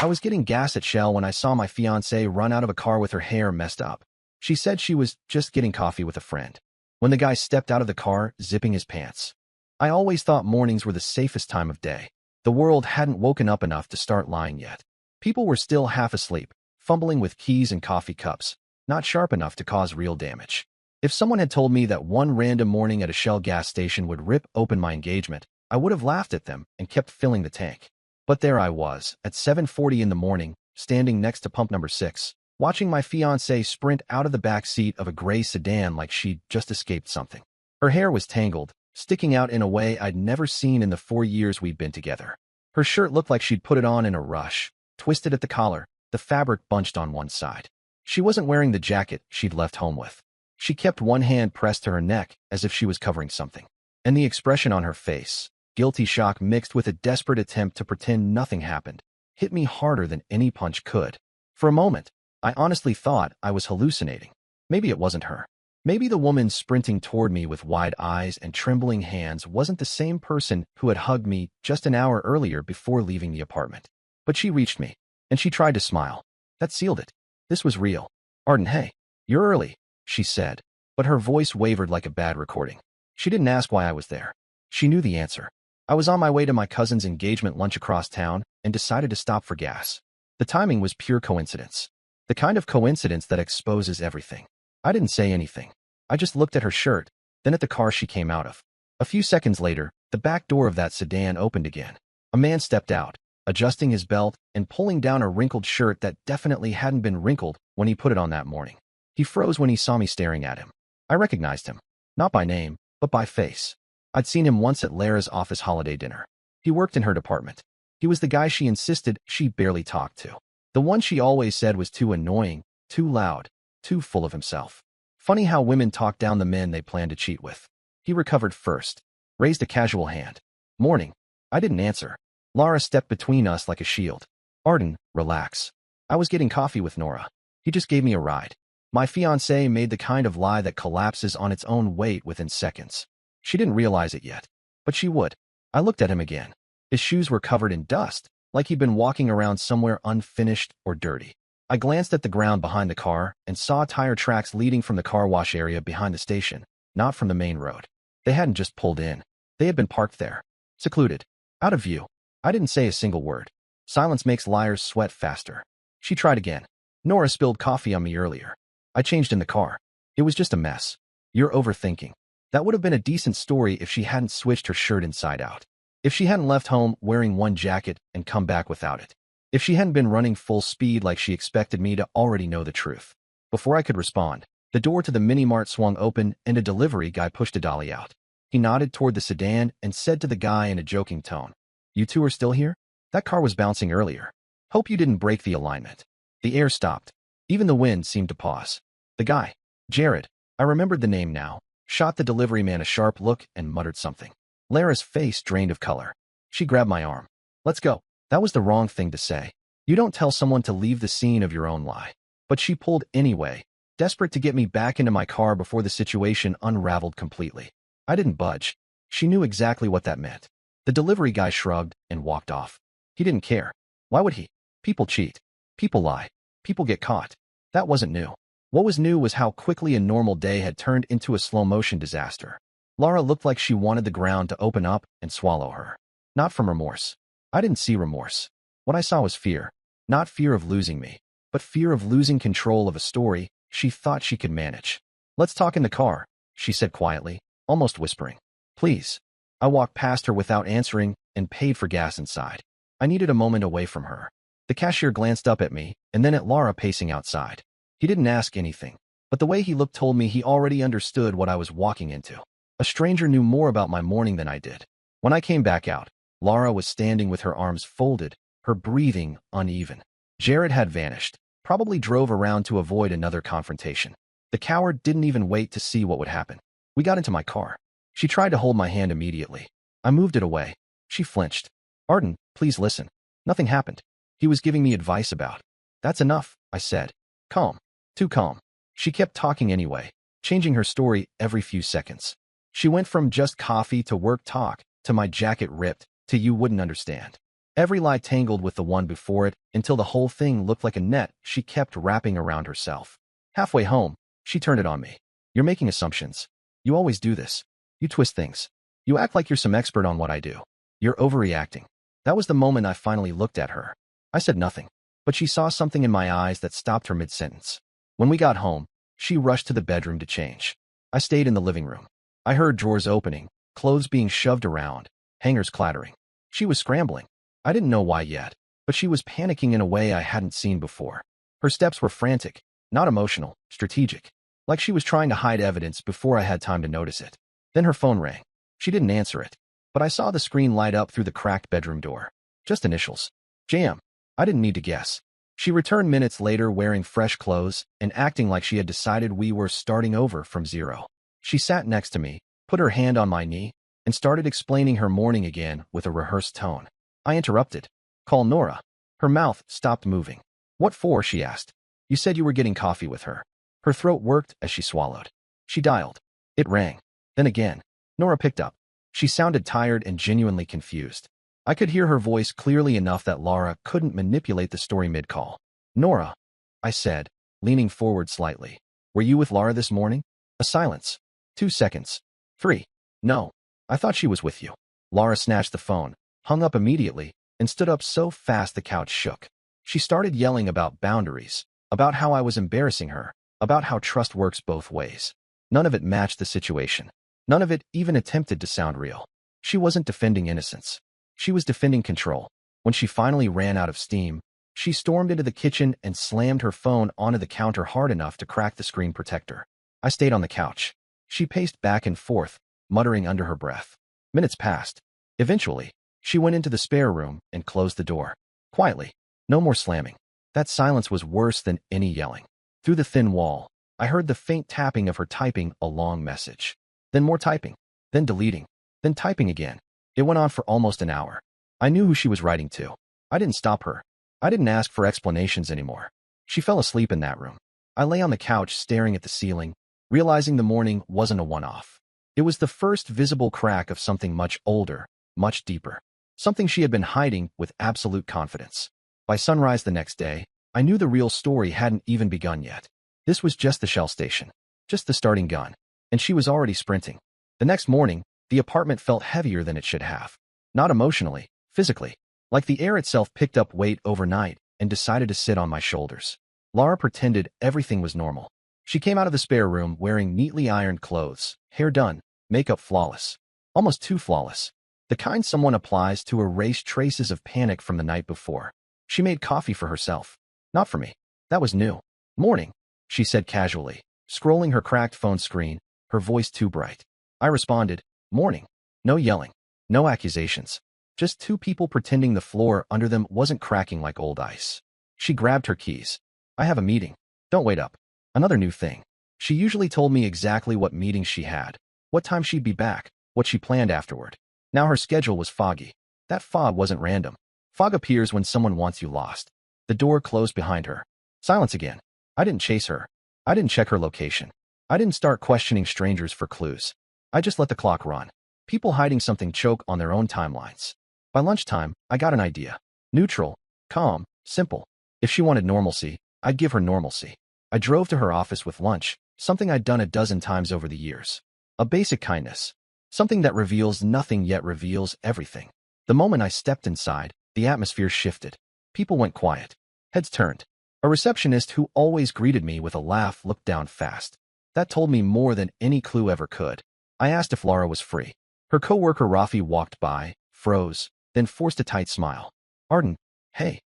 I was getting gas at Shell when I saw my fiancée run out of a car with her hair messed up. She said she was just getting coffee with a friend when the guy stepped out of the car, zipping his pants. I always thought mornings were the safest time of day. The world hadn't woken up enough to start lying yet. People were still half asleep, fumbling with keys and coffee cups, not sharp enough to cause real damage. If someone had told me that one random morning at a Shell gas station would rip open my engagement, I would have laughed at them and kept filling the tank. But there I was, at 7:40 in the morning, standing next to pump number 6, watching my fiancée sprint out of the back seat of a gray sedan like she'd just escaped something. Her hair was tangled, sticking out in a way I'd never seen in the 4 years we'd been together. Her shirt looked like she'd put it on in a rush, twisted at the collar, the fabric bunched on one side. She wasn't wearing the jacket she'd left home with. She kept one hand pressed to her neck as if she was covering something. And the expression on her face, guilty shock mixed with a desperate attempt to pretend nothing happened, hit me harder than any punch could. For a moment, I honestly thought I was hallucinating. Maybe it wasn't her. Maybe the woman sprinting toward me with wide eyes and trembling hands wasn't the same person who had hugged me just an hour earlier before leaving the apartment. But she reached me, and she tried to smile. That sealed it. This was real. Arden, hey, you're early, she said, but her voice wavered like a bad recording. She didn't ask why I was there. She knew the answer. I was on my way to my cousin's engagement lunch across town and decided to stop for gas. The timing was pure coincidence. The kind of coincidence that exposes everything. I didn't say anything. I just looked at her shirt, then at the car she came out of. A few seconds later, the back door of that sedan opened again. A man stepped out, adjusting his belt and pulling down a wrinkled shirt that definitely hadn't been wrinkled when he put it on that morning. He froze when he saw me staring at him. I recognized him, not by name, but by face. I'd seen him once at Lara's office holiday dinner. He worked in her department. He was the guy she insisted she barely talked to. The one she always said was too annoying, too loud, too full of himself. Funny how women talk down the men they plan to cheat with. He recovered first, raised a casual hand. Morning. I didn't answer. Lara stepped between us like a shield. Arden, relax. I was getting coffee with Nora. He just gave me a ride. My fiancée made the kind of lie that collapses on its own weight within seconds. She didn't realize it yet, but she would. I looked at him again. His shoes were covered in dust, like he'd been walking around somewhere unfinished or dirty. I glanced at the ground behind the car and saw tire tracks leading from the car wash area behind the station, not from the main road. They hadn't just pulled in. They had been parked there, secluded, out of view. I didn't say a single word. Silence makes liars sweat faster. She tried again. Nora spilled coffee on me earlier. I changed in the car. It was just a mess. You're overthinking. That would have been a decent story if she hadn't switched her shirt inside out. If she hadn't left home wearing one jacket and come back without it. If she hadn't been running full speed like she expected me to already know the truth. Before I could respond, the door to the mini-mart swung open and a delivery guy pushed a dolly out. He nodded toward the sedan and said to the guy in a joking tone, "You two are still here? That car was bouncing earlier. Hope you didn't break the alignment." The air stopped. Even the wind seemed to pause. The guy, Jared, I remembered the name now, shot the delivery man a sharp look and muttered something. Lara's face drained of color. She grabbed my arm. "Let's go." That was the wrong thing to say. You don't tell someone to leave the scene of your own lie. But she pulled anyway, desperate to get me back into my car before the situation unraveled completely. I didn't budge. She knew exactly what that meant. The delivery guy shrugged and walked off. He didn't care. Why would he? People cheat. People lie. People get caught. That wasn't new. What was new was how quickly a normal day had turned into a slow-motion disaster. Lara looked like she wanted the ground to open up and swallow her. Not from remorse. I didn't see remorse. What I saw was fear. Not fear of losing me, but fear of losing control of a story she thought she could manage. "Let's talk in the car," she said quietly, almost whispering. "Please." I walked past her without answering and paid for gas inside. I needed a moment away from her. The cashier glanced up at me and then at Lara pacing outside. He didn't ask anything, but the way he looked told me he already understood what I was walking into. A stranger knew more about my morning than I did. When I came back out, Lara was standing with her arms folded, her breathing uneven. Jared had vanished, probably drove around to avoid another confrontation. The coward didn't even wait to see what would happen. We got into my car. She tried to hold my hand immediately. I moved it away. She flinched. "Arden, please listen. Nothing happened. He was giving me advice about." "That's enough," I said. Calm. Too calm. She kept talking anyway, changing her story every few seconds. She went from just coffee to work talk, to my jacket ripped, to you wouldn't understand. Every lie tangled with the one before it until the whole thing looked like a net she kept wrapping around herself. Halfway home, she turned it on me. You're making assumptions. You always do this. You twist things. You act like you're some expert on what I do. You're overreacting. That was the moment I finally looked at her. I said nothing, but she saw something in my eyes that stopped her mid-sentence. When we got home, she rushed to the bedroom to change. I stayed in the living room. I heard drawers opening, clothes being shoved around, hangers clattering. She was scrambling. I didn't know why yet, but she was panicking in a way I hadn't seen before. Her steps were frantic, not emotional, strategic, like she was trying to hide evidence before I had time to notice it. Then her phone rang. She didn't answer it, but I saw the screen light up through the cracked bedroom door. Just initials. Jam. I didn't need to guess. She returned minutes later wearing fresh clothes and acting like she had decided we were starting over from zero. She sat next to me, put her hand on my knee, and started explaining her morning again with a rehearsed tone. I interrupted. Call Nora. Her mouth stopped moving. What for? She asked. You said you were getting coffee with her. Her throat worked as she swallowed. She dialed. It rang. Then again. Nora picked up. She sounded tired and genuinely confused. I could hear her voice clearly enough that Laura couldn't manipulate the story mid-call. Nora, I said, leaning forward slightly. Were you with Laura this morning? A silence. 2 seconds. 3. No. I thought she was with you. Laura snatched the phone, hung up immediately, and stood up so fast the couch shook. She started yelling about boundaries, about how I was embarrassing her, about how trust works both ways. None of it matched the situation. None of it even attempted to sound real. She wasn't defending innocence. She was defending control. When she finally ran out of steam, she stormed into the kitchen and slammed her phone onto the counter hard enough to crack the screen protector. I stayed on the couch. She paced back and forth, muttering under her breath. Minutes passed. Eventually, she went into the spare room and closed the door. Quietly. No more slamming. That silence was worse than any yelling. Through the thin wall, I heard the faint tapping of her typing a long message. Then more typing. Then deleting. Then typing again. It went on for almost an hour. I knew who she was writing to. I didn't stop her. I didn't ask for explanations anymore. She fell asleep in that room. I lay on the couch staring at the ceiling, realizing the morning wasn't a one-off. It was the first visible crack of something much older, much deeper. Something she had been hiding with absolute confidence. By sunrise the next day, I knew the real story hadn't even begun yet. This was just the shell station. Just the starting gun. And she was already sprinting. The next morning, the apartment felt heavier than it should have. Not emotionally, physically. Like the air itself picked up weight overnight and decided to sit on my shoulders. Laura pretended everything was normal. She came out of the spare room wearing neatly ironed clothes, hair done, makeup flawless. Almost too flawless. The kind someone applies to erase traces of panic from the night before. She made coffee for herself. Not for me. That was new. Morning, she said casually, scrolling her cracked phone screen, her voice too bright. I responded, morning. No yelling. No accusations. Just two people pretending the floor under them wasn't cracking like old ice. She grabbed her keys. I have a meeting. Don't wait up. Another new thing. She usually told me exactly what meetings she had, what time she'd be back, what she planned afterward. Now her schedule was foggy. That fog wasn't random. Fog appears when someone wants you lost. The door closed behind her. Silence again. I didn't chase her. I didn't check her location. I didn't start questioning strangers for clues. I just let the clock run. People hiding something choke on their own timelines. By lunchtime, I got an idea. Neutral, calm, simple. If she wanted normalcy, I'd give her normalcy. I drove to her office with lunch, something I'd done a dozen times over the years. A basic kindness. Something that reveals nothing yet reveals everything. The moment I stepped inside, the atmosphere shifted. People went quiet. Heads turned. A receptionist who always greeted me with a laugh looked down fast. That told me more than any clue ever could. I asked if Laura was free. Her coworker Rafi walked by, froze, then forced a tight smile. Arden, hey.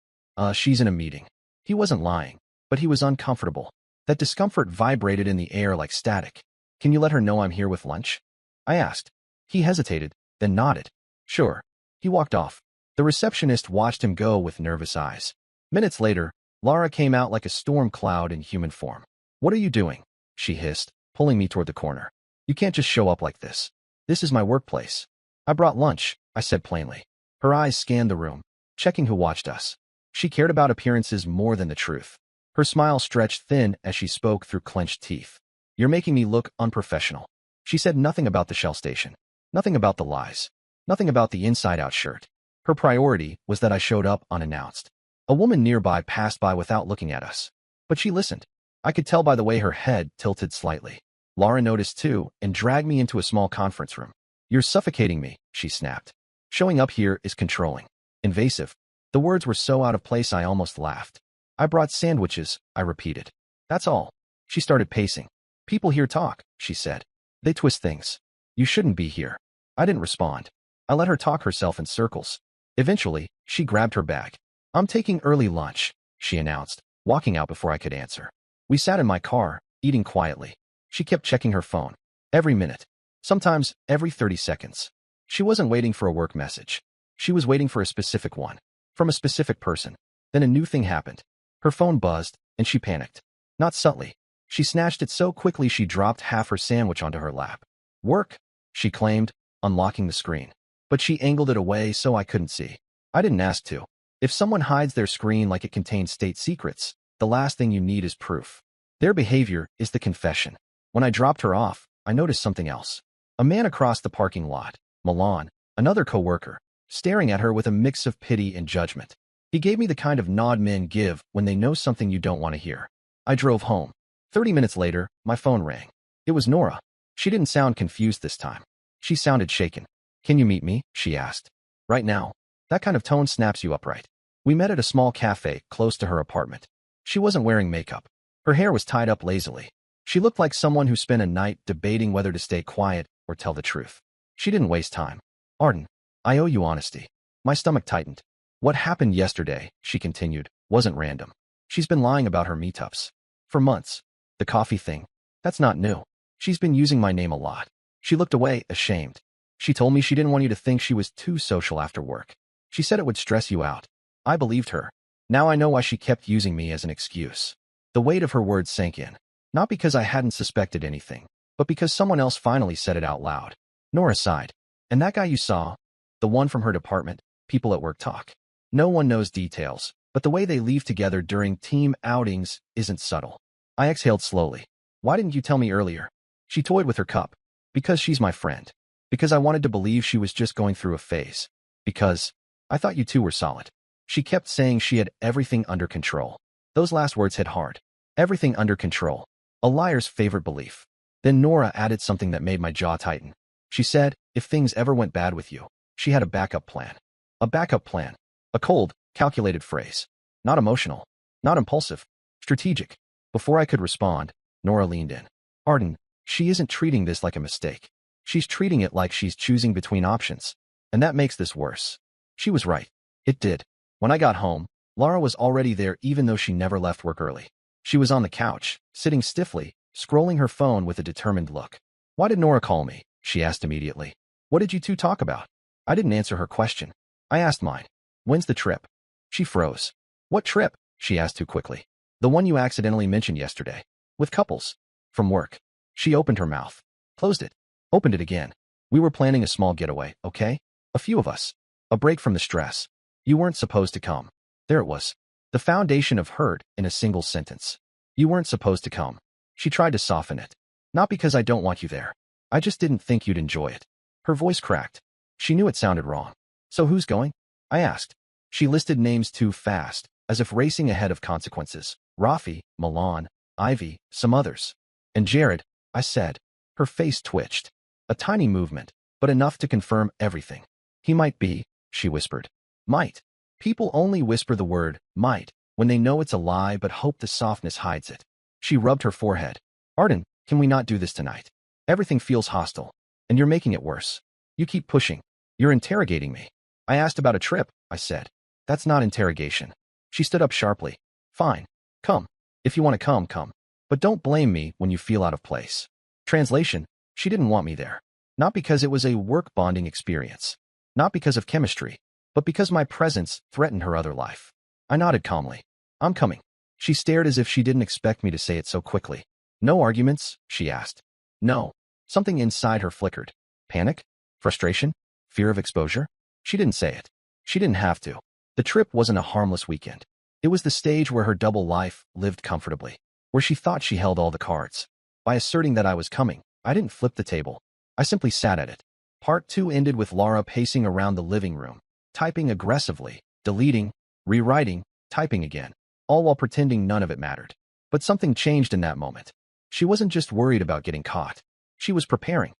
She's in a meeting. He wasn't lying, but he was uncomfortable. That discomfort vibrated in the air like static. Can you let her know I'm here with lunch? I asked. He hesitated, then nodded. Sure. He walked off. The receptionist watched him go with nervous eyes. Minutes later, Laura came out like a storm cloud in human form. What are you doing? She hissed, pulling me toward the corner. You can't just show up like this. This is my workplace. I brought lunch, I said plainly. Her eyes scanned the room, checking who watched us. She cared about appearances more than the truth. Her smile stretched thin as she spoke through clenched teeth. You're making me look unprofessional. She said nothing about the shell station. Nothing about the lies. Nothing about the inside-out shirt. Her priority was that I showed up unannounced. A woman nearby passed by without looking at us. But she listened. I could tell by the way her head tilted slightly. Laura noticed too and dragged me into a small conference room. "You're suffocating me," she snapped. "Showing up here is controlling. Invasive." The words were so out of place I almost laughed. "I brought sandwiches," I repeated. "That's all." She started pacing. "People here talk," she said. "They twist things. You shouldn't be here." I didn't respond. I let her talk herself in circles. Eventually, she grabbed her bag. "I'm taking early lunch," she announced, walking out before I could answer. We sat in my car, eating quietly. She kept checking her phone. Every minute. Sometimes every 30 seconds. She wasn't waiting for a work message. She was waiting for a specific one. From a specific person. Then a new thing happened. Her phone buzzed, and she panicked. Not subtly. She snatched it so quickly she dropped half her sandwich onto her lap. "Work," she claimed, unlocking the screen. But she angled it away so I couldn't see. I didn't ask to. If someone hides their screen like it contains state secrets, the last thing you need is proof. Their behavior is the confession. When I dropped her off, I noticed something else. A man across the parking lot, Milan, another coworker, staring at her with a mix of pity and judgment. He gave me the kind of nod men give when they know something you don't want to hear. I drove home. 30 minutes later, my phone rang. It was Nora. She didn't sound confused this time. She sounded shaken. "Can you meet me?" she asked. "Right now." That kind of tone snaps you upright. We met at a small cafe close to her apartment. She wasn't wearing makeup. Her hair was tied up lazily. She looked like someone who spent a night debating whether to stay quiet or tell the truth. She didn't waste time. "Arden, I owe you honesty." My stomach tightened. "What happened yesterday," she continued, "wasn't random. She's been lying about her meetups. For months. The coffee thing. That's not new. She's been using my name a lot." She looked away, ashamed. "She told me she didn't want you to think she was too social after work. She said it would stress you out." I believed her. Now I know why she kept using me as an excuse. The weight of her words sank in. Not because I hadn't suspected anything, but because someone else finally said it out loud. Nora sighed. "And that guy you saw? The one from her department? People at work talk. No one knows details, but the way they leave together during team outings isn't subtle." I exhaled slowly. "Why didn't you tell me earlier?" She toyed with her cup. "Because she's my friend. Because I wanted to believe she was just going through a phase. Because I thought you two were solid." She kept saying she had everything under control. Those last words hit hard. Everything under control. A liar's favorite belief. Then Nora added something that made my jaw tighten. She said, if things ever went bad with you, she had a backup plan. A backup plan. A cold, calculated phrase. Not emotional. Not impulsive. Strategic. Before I could respond, Nora leaned in. "Arden, she isn't treating this like a mistake. She's treating it like she's choosing between options. And that makes this worse." She was right. It did. When I got home, Laura was already there even though she never left work early. She was on the couch, sitting stiffly, scrolling her phone with a determined look. "Why did Nora call me?" she asked immediately. "What did you two talk about?" I didn't answer her question. I asked mine. "When's the trip?" She froze. "What trip?" she asked too quickly. "The one you accidentally mentioned yesterday. With couples. From work." She opened her mouth. Closed it. Opened it again. "We were planning a small getaway, okay? A few of us. A break from the stress. You weren't supposed to come." There it was. The foundation of hurt in a single sentence. "You weren't supposed to come." She tried to soften it. "Not because I don't want you there. I just didn't think you'd enjoy it." Her voice cracked. She knew it sounded wrong. "So who's going?" I asked. She listed names too fast, as if racing ahead of consequences. Rafi, Milan, Ivy, some others. "And Jared," I said. Her face twitched. A tiny movement, but enough to confirm everything. "He might be," she whispered. Might. People only whisper the word, might, when they know it's a lie but hope the softness hides it. She rubbed her forehead. "Arden, can we not do this tonight? Everything feels hostile. And you're making it worse. You keep pushing. You're interrogating me." "I asked about a trip," I said. "That's not interrogation." She stood up sharply. "Fine. Come. If you want to come, come. But don't blame me when you feel out of place." Translation, she didn't want me there. Not because it was a work bonding experience. Not because of chemistry. But because my presence threatened her other life. I nodded calmly. "I'm coming." She stared as if she didn't expect me to say it so quickly. "No arguments?" she asked. "No." Something inside her flickered. Panic? Frustration? Fear of exposure? She didn't say it. She didn't have to. The trip wasn't a harmless weekend. It was the stage where her double life lived comfortably, where she thought she held all the cards. By asserting that I was coming, I didn't flip the table. I simply sat at it. Part 2 ended with Laura pacing around the living room, typing aggressively, deleting, rewriting, typing again, all while pretending none of it mattered. But something changed in that moment. She wasn't just worried about getting caught. She was preparing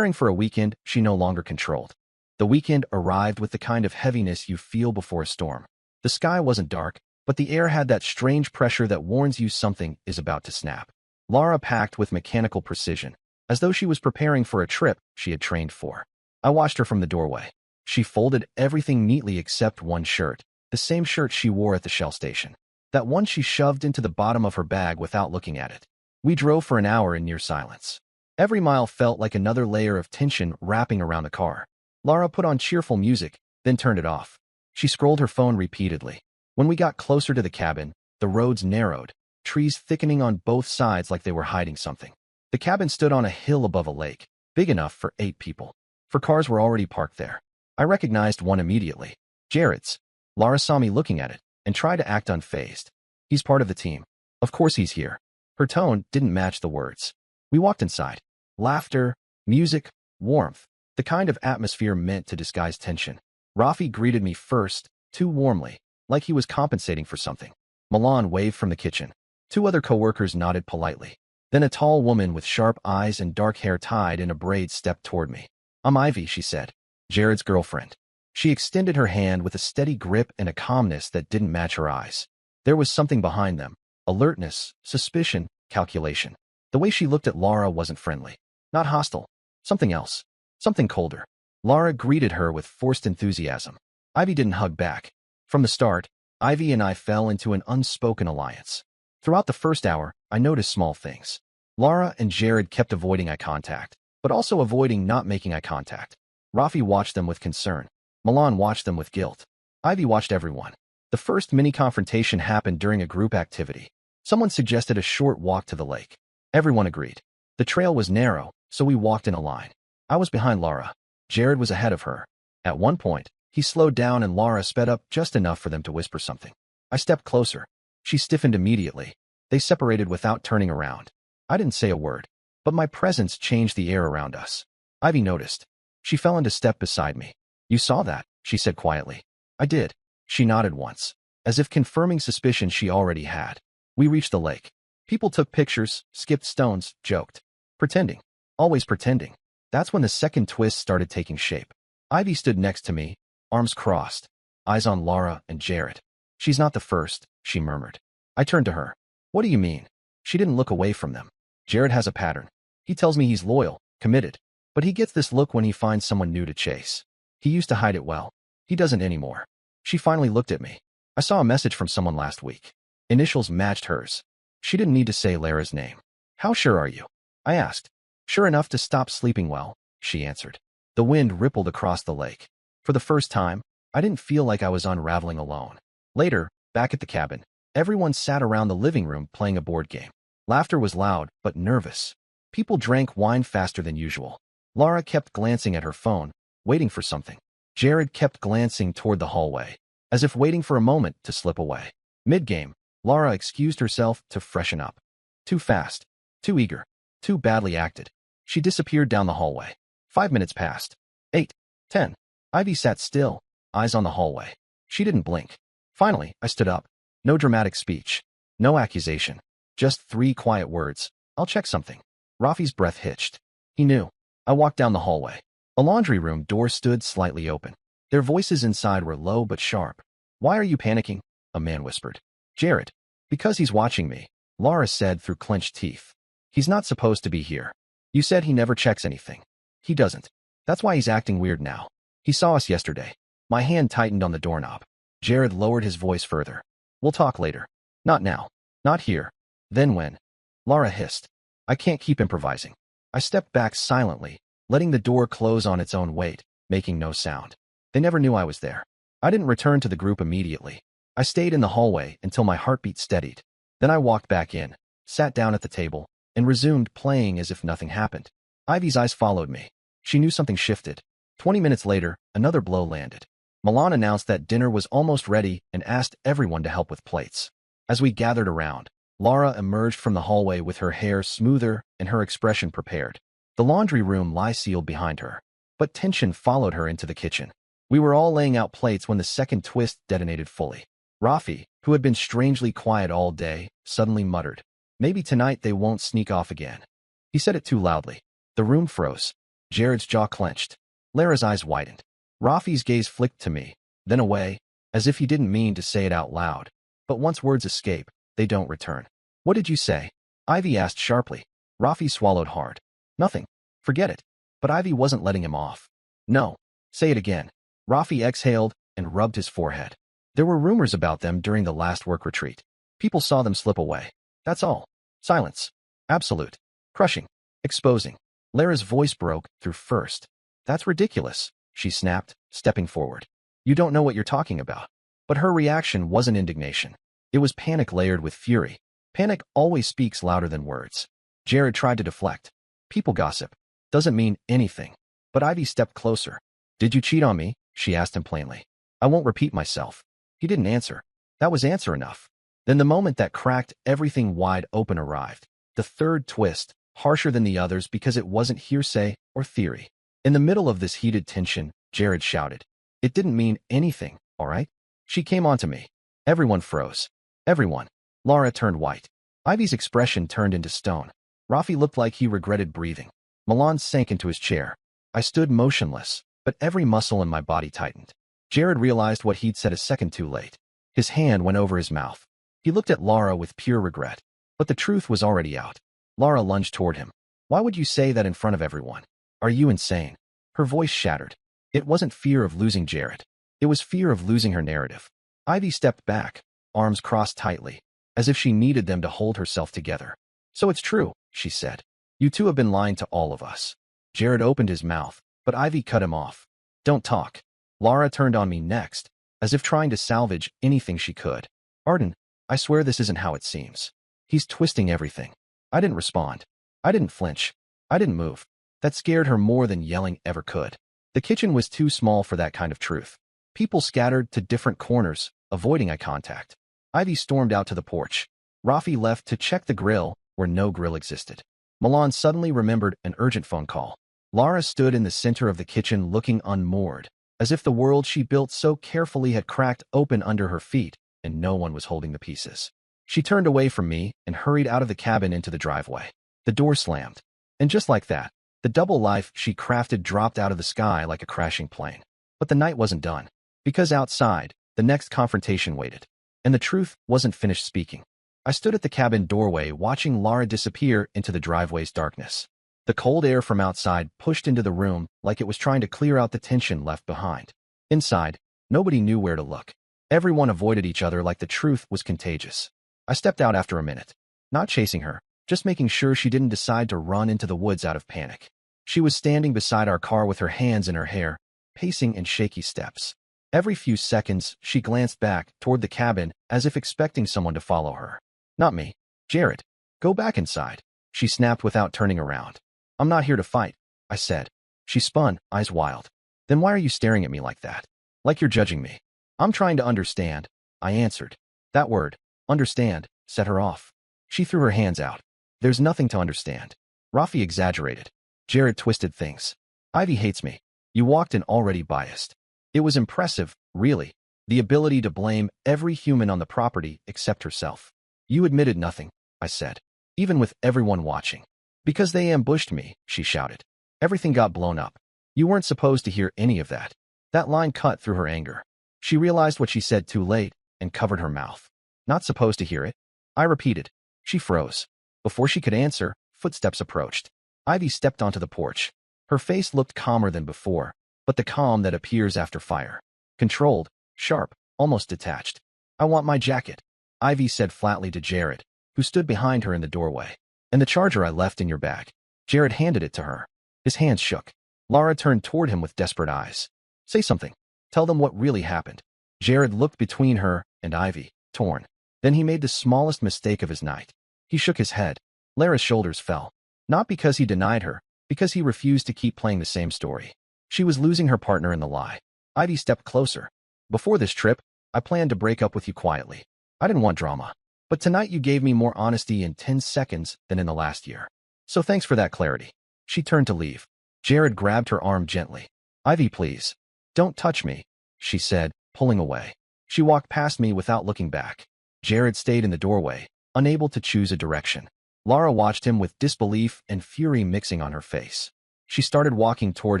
for a weekend she no longer controlled. The weekend arrived with the kind of heaviness you feel before a storm. The sky wasn't dark, but the air had that strange pressure that warns you something is about to snap. Lara packed with mechanical precision, as though she was preparing for a trip she had trained for. I watched her from the doorway. She folded everything neatly except one shirt, the same shirt she wore at the Shell station. That one she shoved into the bottom of her bag without looking at it. We drove for an hour in near silence. Every mile felt like another layer of tension wrapping around the car. Lara put on cheerful music, then turned it off. She scrolled her phone repeatedly. When we got closer to the cabin, the roads narrowed, trees thickening on both sides like they were hiding something. The cabin stood on a hill above a lake, big enough for 8 people. 4 cars were already parked there. I recognized one immediately. Jared's. Lara saw me looking at it and tried to act unfazed. He's part of the team. Of course he's here. Her tone didn't match the words. We walked inside. Laughter, music, warmth, the kind of atmosphere meant to disguise tension. Rafi greeted me first, too warmly, like he was compensating for something. Milan waved from the kitchen. 2 other coworkers nodded politely. Then a tall woman with sharp eyes and dark hair tied in a braid stepped toward me. "I'm Ivy," she said. "Jared's girlfriend." She extended her hand with a steady grip and a calmness that didn't match her eyes. There was something behind them. Alertness, suspicion, calculation. The way she looked at Lara wasn't friendly. Not hostile. Something else. Something colder. Lara greeted her with forced enthusiasm. Ivy didn't hug back. From the start, Ivy and I fell into an unspoken alliance. Throughout the first hour, I noticed small things. Lara and Jared kept avoiding eye contact, but also avoiding not making eye contact. Rafi watched them with concern. Milan watched them with guilt. Ivy watched everyone. The first mini-confrontation happened during a group activity. Someone suggested a short walk to the lake. Everyone agreed. The trail was narrow, so we walked in a line. I was behind Lara. Jared was ahead of her. At one point, he slowed down and Lara sped up just enough for them to whisper something. I stepped closer. She stiffened immediately. They separated without turning around. I didn't say a word, but my presence changed the air around us. Ivy noticed. She fell into step beside me. "You saw that," she said quietly. "I did." She nodded once, as if confirming suspicion she already had. We reached the lake. People took pictures, skipped stones, joked. Pretending. Always pretending. That's when the second twist started taking shape. Ivy stood next to me, arms crossed, eyes on Lara and Jared. "She's not the first," she murmured. I turned to her. "What do you mean?" She didn't look away from them. "Jared has a pattern. He tells me he's loyal, committed, but he gets this look when he finds someone new to chase. He used to hide it well. He doesn't anymore." She finally looked at me. "I saw a message from someone last week." Initials matched hers. She didn't need to say Lara's name. "How sure are you?" I asked. "Sure enough to stop sleeping well," she answered. The wind rippled across the lake. For the first time, I didn't feel like I was unraveling alone. Later, back at the cabin, everyone sat around the living room playing a board game. Laughter was loud, but nervous. People drank wine faster than usual. Lara kept glancing at her phone, waiting for something. Jared kept glancing toward the hallway, as if waiting for a moment to slip away. Mid-game, Lara excused herself to freshen up. Too fast, too eager, too badly acted. She disappeared down the hallway. 5 minutes passed. 8, 10. Ivy sat still, eyes on the hallway. She didn't blink. Finally, I stood up. No dramatic speech. No accusation. Just 3 quiet words. "I'll check something." Rafi's breath hitched. He knew. I walked down the hallway. A laundry room door stood slightly open. Their voices inside were low but sharp. "Why are you panicking?" a man whispered. "Jared." "Because he's watching me," Lara said through clenched teeth. "He's not supposed to be here. You said he never checks anything. He doesn't. That's why he's acting weird now. He saw us yesterday." My hand tightened on the doorknob. Jared lowered his voice further. "We'll talk later. Not now. Not here." "Then when?" Lara hissed. "I can't keep improvising." I stepped back silently, letting the door close on its own weight, making no sound. They never knew I was there. I didn't return to the group immediately. I stayed in the hallway until my heartbeat steadied. Then I walked back in, sat down at the table, and resumed playing as if nothing happened. Ivy's eyes followed me. She knew something shifted. 20 minutes later, another blow landed. Milan announced that dinner was almost ready and asked everyone to help with plates. As we gathered around, Lara emerged from the hallway with her hair smoother and her expression prepared. The laundry room lay sealed behind her, but tension followed her into the kitchen. We were all laying out plates when the second twist detonated fully. Rafi, who had been strangely quiet all day, suddenly muttered, "Maybe tonight they won't sneak off again." He said it too loudly. The room froze. Jared's jaw clenched. Lara's eyes widened. Rafi's gaze flicked to me, then away, as if he didn't mean to say it out loud. But once words escape, they don't return. "What did you say?" Ivy asked sharply. Rafi swallowed hard. "Nothing. Forget it." But Ivy wasn't letting him off. "No. Say it again." Rafi exhaled and rubbed his forehead. "There were rumors about them during the last work retreat. People saw them slip away. That's all." Silence. Absolute. Crushing. Exposing. Lara's voice broke through first. "That's ridiculous," she snapped, stepping forward. "You don't know what you're talking about." But her reaction wasn't indignation. It was panic layered with fury. Panic always speaks louder than words. Jared tried to deflect. "People gossip. Doesn't mean anything." But Ivy stepped closer. "Did you cheat on me?" she asked him plainly. "I won't repeat myself." He didn't answer. That was answer enough. Then the moment that cracked everything wide open arrived. The third twist, harsher than the others because it wasn't hearsay or theory. In the middle of this heated tension, Jared shouted, "It didn't mean anything, all right?" She came onto me. Everyone froze. Everyone. Lara turned white. Ivy's expression turned into stone. Rafi looked like he regretted breathing. Milan sank into his chair. I stood motionless, but every muscle in my body tightened. Jared realized what he'd said a second too late. His hand went over his mouth. He looked at Lara with pure regret. But the truth was already out. Lara lunged toward him. "Why would you say that in front of everyone? Are you insane?" Her voice shattered. It wasn't fear of losing Jared. It was fear of losing her narrative. Ivy stepped back, arms crossed tightly, as if she needed them to hold herself together. "So it's true," she said. "You two have been lying to all of us." Jared opened his mouth, but Ivy cut him off. "Don't talk." Lara turned on me next, as if trying to salvage anything she could. "Arden, I swear this isn't how it seems. He's twisting everything." I didn't respond. I didn't flinch. I didn't move. That scared her more than yelling ever could. The kitchen was too small for that kind of truth. People scattered to different corners, avoiding eye contact. Ivy stormed out to the porch. Rafi left to check the grill, where no grill existed. Milan suddenly remembered an urgent phone call. Lara stood in the center of the kitchen looking unmoored, as if the world she built so carefully had cracked open under her feet, and no one was holding the pieces. She turned away from me and hurried out of the cabin into the driveway. The door slammed. And just like that, the double life she crafted dropped out of the sky like a crashing plane. But the night wasn't done. Because outside, the next confrontation waited. And the truth wasn't finished speaking. I stood at the cabin doorway watching Lara disappear into the driveway's darkness. The cold air from outside pushed into the room like it was trying to clear out the tension left behind. Inside, nobody knew where to look. Everyone avoided each other like the truth was contagious. I stepped out after a minute. Not chasing her, just making sure she didn't decide to run into the woods out of panic. She was standing beside our car with her hands in her hair, pacing in shaky steps. Every few seconds, she glanced back toward the cabin as if expecting someone to follow her. "Not me. Jared. Go back inside," she snapped without turning around. "I'm not here to fight," I said. She spun, eyes wild. "Then why are you staring at me like that? Like you're judging me?" "I'm trying to understand," I answered. That word, understand, set her off. She threw her hands out. "There's nothing to understand." Rafi exaggerated. Jared twisted things. "Ivy hates me." You walked in already biased. It was impressive, really, the ability to blame every human on the property except herself. "You admitted nothing," I said, "even with everyone watching." "Because they ambushed me," she shouted. "Everything got blown up. You weren't supposed to hear any of that." That line cut through her anger. She realized what she said too late and covered her mouth. "Not supposed to hear it?" I repeated. She froze. Before she could answer, footsteps approached. Ivy stepped onto the porch. Her face looked calmer than before, but the calm that appears after fire. Controlled, sharp, almost detached. "I want my jacket," Ivy said flatly to Jared, who stood behind her in the doorway. "And the charger I left in your bag." Jared handed it to her. His hands shook. Lara turned toward him with desperate eyes. "Say something. Tell them what really happened." Jared looked between her and Ivy, torn. Then he made the smallest mistake of his night. He shook his head. Lara's shoulders fell. Not because he denied her, because he refused to keep playing the same story. She was losing her partner in the lie. Ivy stepped closer. "Before this trip, I planned to break up with you quietly. I didn't want drama. But tonight you gave me more honesty in 10 seconds than in the last year. So thanks for that clarity." She turned to leave. Jared grabbed her arm gently. "Ivy, please." Don't touch me, she said, pulling away. She walked past me without looking back. Jared stayed in the doorway, unable to choose a direction. Lara watched him with disbelief and fury mixing on her face. She started walking toward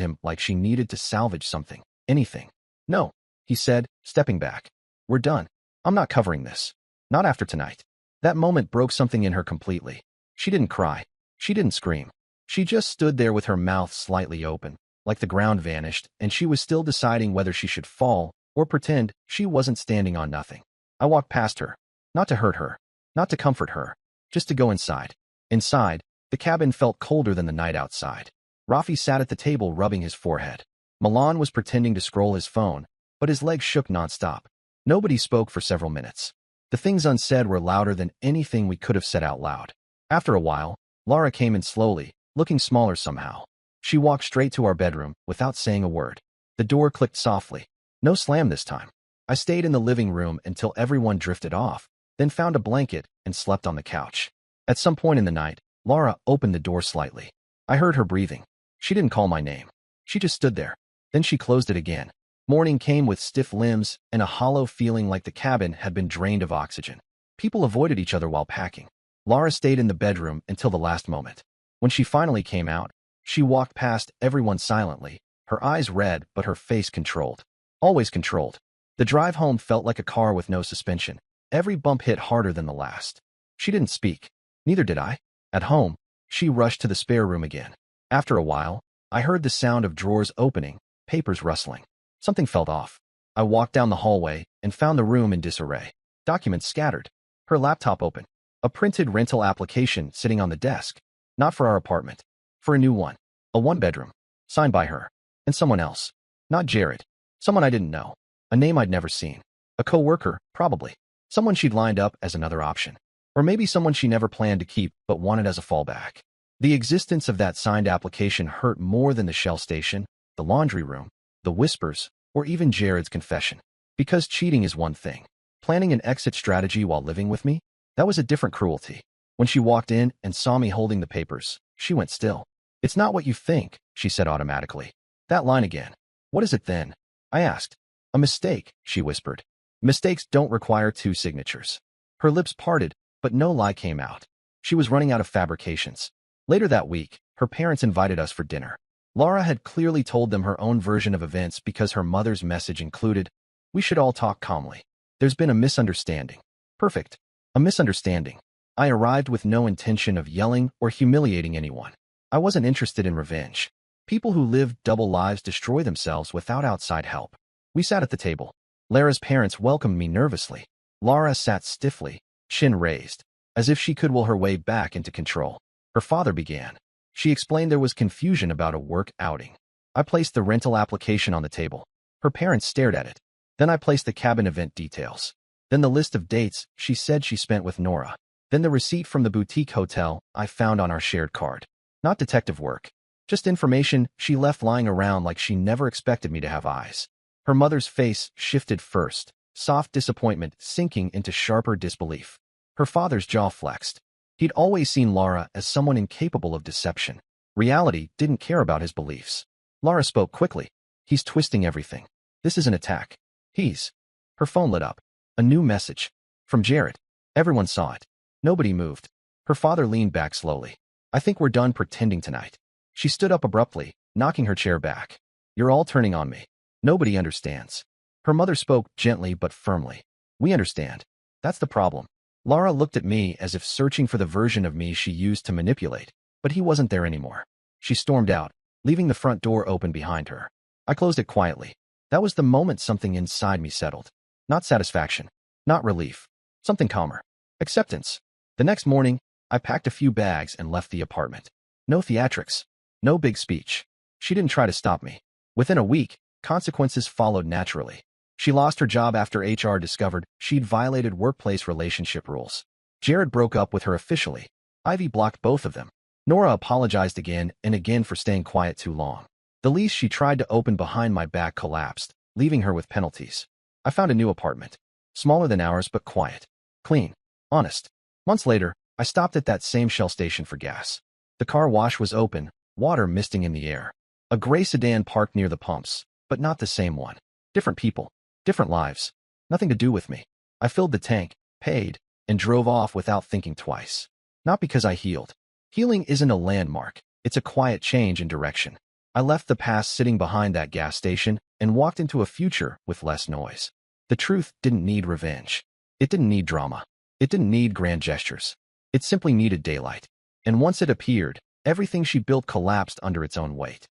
him like she needed to salvage something, anything. No, he said, stepping back. We're done. I'm not covering this. Not after tonight. That moment broke something in her completely. She didn't cry. She didn't scream. She just stood there with her mouth slightly open, like the ground vanished, and she was still deciding whether she should fall or pretend she wasn't standing on nothing. I walked past her. Not to hurt her. Not to comfort her. Just to go inside. Inside, the cabin felt colder than the night outside. Rafi sat at the table rubbing his forehead. Milan was pretending to scroll his phone, but his legs shook nonstop. Nobody spoke for several minutes. The things unsaid were louder than anything we could have said out loud. After a while, Lara came in slowly, looking smaller somehow. She walked straight to our bedroom, without saying a word. The door clicked softly. No slam this time. I stayed in the living room until everyone drifted off, then found a blanket and slept on the couch. At some point in the night, Lara opened the door slightly. I heard her breathing. She didn't call my name. She just stood there. Then she closed it again. Morning came with stiff limbs and a hollow feeling like the cabin had been drained of oxygen. People avoided each other while packing. Lara stayed in the bedroom until the last moment. When she finally came out, she walked past everyone silently, her eyes red but her face controlled. Always controlled. The drive home felt like a car with no suspension. Every bump hit harder than the last. She didn't speak. Neither did I. At home, she rushed to the spare room again. After a while, I heard the sound of drawers opening, papers rustling. Something felt off. I walked down the hallway and found the room in disarray. Documents scattered. Her laptop open. A printed rental application sitting on the desk. Not for our apartment. For a new one. A one-bedroom. Signed by her. And someone else. Not Jared. Someone I didn't know. A name I'd never seen. A co-worker, probably. Someone she'd lined up as another option. Or maybe someone she never planned to keep but wanted as a fallback. The existence of that signed application hurt more than the Shell station, the laundry room, the whispers, or even Jared's confession. Because cheating is one thing. Planning an exit strategy while living with me? That was a different cruelty. When she walked in and saw me holding the papers, she went still. It's not what you think, she said automatically. That line again. What is it then? I asked. A mistake, she whispered. Mistakes don't require two signatures. Her lips parted, but no lie came out. She was running out of fabrications. Later that week, her parents invited us for dinner. Lara had clearly told them her own version of events because her mother's message included, "We should all talk calmly. There's been a misunderstanding." Perfect. A misunderstanding. I arrived with no intention of yelling or humiliating anyone. I wasn't interested in revenge. People who live double lives destroy themselves without outside help. We sat at the table. Lara's parents welcomed me nervously. Lara sat stiffly, chin raised, as if she could will her way back into control. Her father began. She explained there was confusion about a work outing. I placed the rental application on the table. Her parents stared at it. Then I placed the cabin event details. Then the list of dates she said she spent with Nora. Then the receipt from the boutique hotel I found on our shared card. Not detective work. Just information she left lying around like she never expected me to have eyes. Her mother's face shifted first, soft disappointment sinking into sharper disbelief. Her father's jaw flexed. He'd always seen Lara as someone incapable of deception. Reality didn't care about his beliefs. Lara spoke quickly. He's twisting everything. This is an attack. He's... Her phone lit up. A new message. From Jared. Everyone saw it. Nobody moved. Her father leaned back slowly. I think we're done pretending tonight. She stood up abruptly, knocking her chair back. You're all turning on me. Nobody understands. Her mother spoke gently but firmly. We understand. That's the problem. Lara looked at me as if searching for the version of me she used to manipulate, but he wasn't there anymore. She stormed out, leaving the front door open behind her. I closed it quietly. That was the moment something inside me settled. Not satisfaction. Not relief. Something calmer. Acceptance. The next morning, I packed a few bags and left the apartment. No theatrics. No big speech. She didn't try to stop me. Within a week, consequences followed naturally. She lost her job after HR discovered she'd violated workplace relationship rules. Jared broke up with her officially. Ivy blocked both of them. Nora apologized again and again for staying quiet too long. The lease she tried to open behind my back collapsed, leaving her with penalties. I found a new apartment. Smaller than ours, but quiet. Clean. Honest. Months later, I stopped at that same Shell station for gas. The car wash was open, water misting in the air. A gray sedan parked near the pumps. but not the same one. Different people, different lives, nothing to do with me. I filled the tank, paid, and drove off without thinking twice. Not because I healed. Healing isn't a landmark, it's a quiet change in direction. I left the past sitting behind that gas station and walked into a future with less noise. The truth didn't need revenge. It didn't need drama. It didn't need grand gestures. It simply needed daylight. And once it appeared, everything she built collapsed under its own weight.